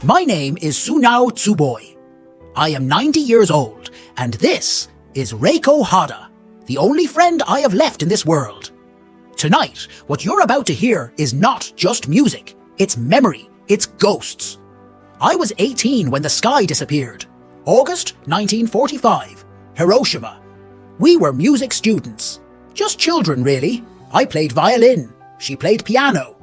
My name is Sunao Tsuboi. I am 90 years old, and this is Reiko Hada, the only friend I have left in this world. Tonight, what you're about to hear is not just music, it's memory, it's ghosts. I was 18 when the sky disappeared. August 1945, Hiroshima. We were music students. Just children, really. I played violin. She played piano.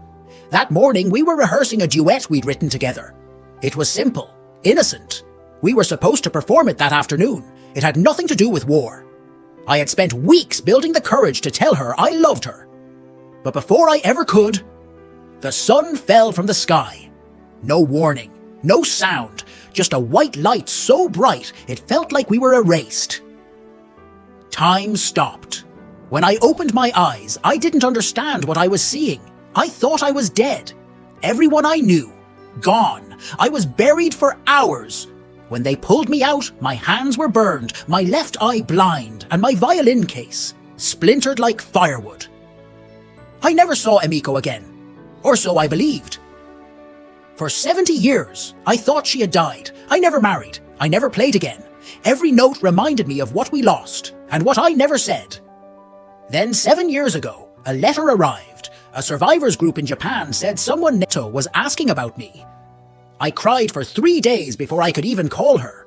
That morning, we were rehearsing a duet we'd written together. It was simple, innocent. We were supposed to perform it that afternoon. It had nothing to do with war. I had spent weeks building the courage to tell her I loved her. But before I ever could, the sun fell from the sky. No warning, no sound, just a white light so bright it felt like we were erased. Time stopped. When I opened my eyes, I didn't understand what I was seeing. I thought I was dead. Everyone I knew, gone. I was buried for hours. When they pulled me out, my hands were burned, my left eye blind, and my violin case splintered like firewood. I never saw Emiko again, or so I believed. For 70 years, I thought she had died. I never married. I never played again. Every note reminded me of what we lost, and what I never said. Then 7 years ago, a letter arrived. A survivors group in Japan said someone was asking about me. I cried for 3 days before I could even call her.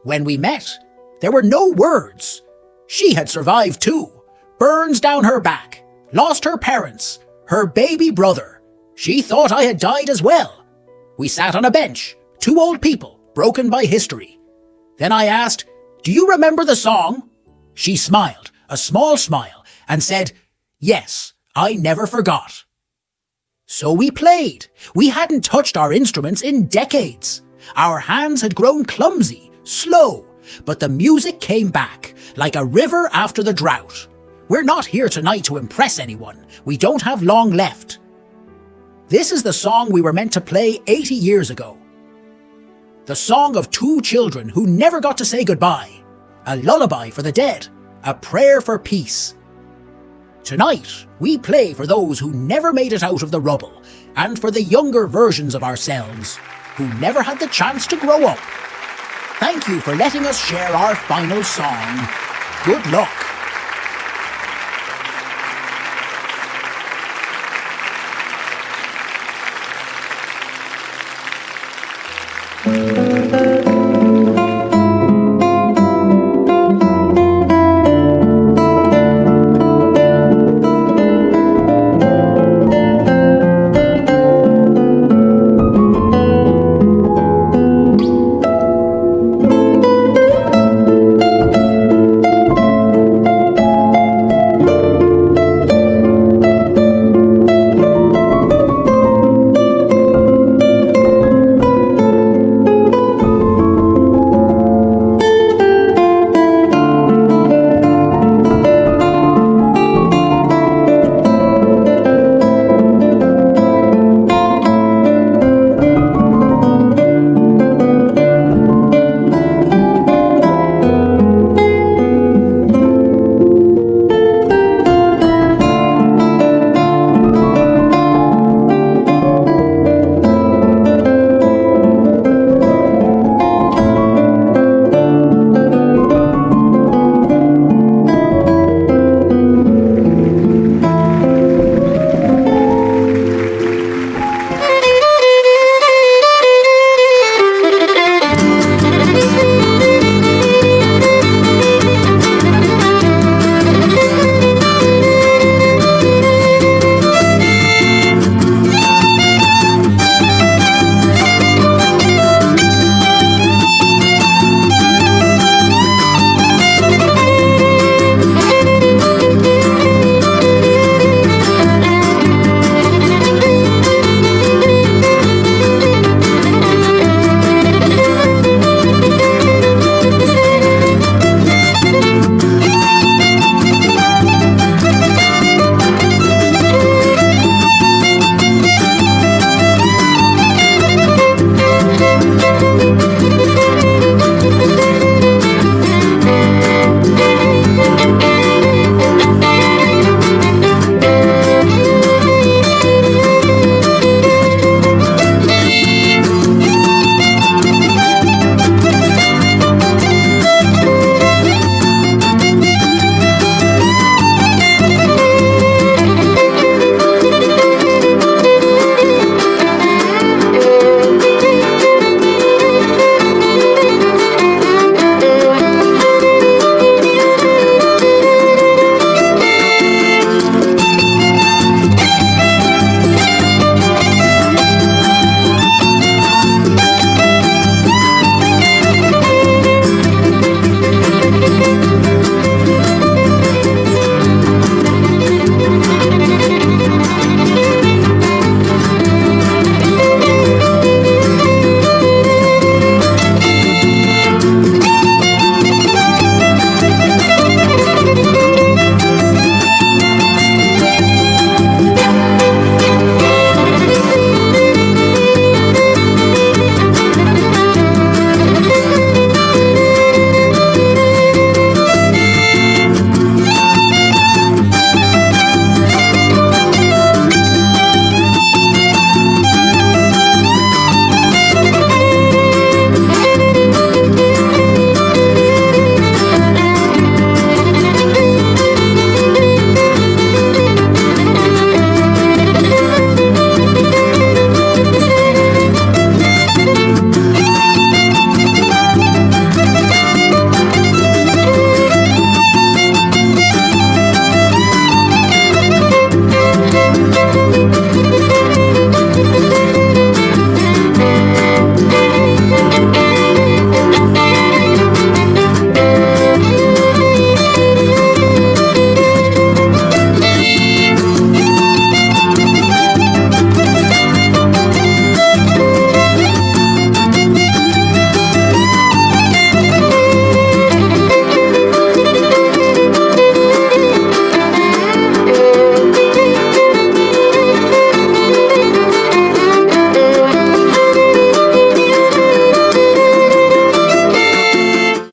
When we met, there were no words. She had survived too. Burns down her back, lost her parents, her baby brother. She thought I had died as well. We sat on a bench, two old people, broken by history. Then I asked, "Do you remember the song?" She smiled, a small smile, and said, "Yes, I never forgot." So we played. We hadn't touched our instruments in decades. Our hands had grown clumsy, slow, but the music came back, like a river after the drought. We're not here tonight to impress anyone. We don't have long left. This is the song we were meant to play 80 years ago. The song of two children who never got to say goodbye. A lullaby for the dead. A prayer for peace. Tonight, we play for those who never made it out of the rubble, and for the younger versions of ourselves, who never had the chance to grow up. Thank you for letting us share our final song. Good luck.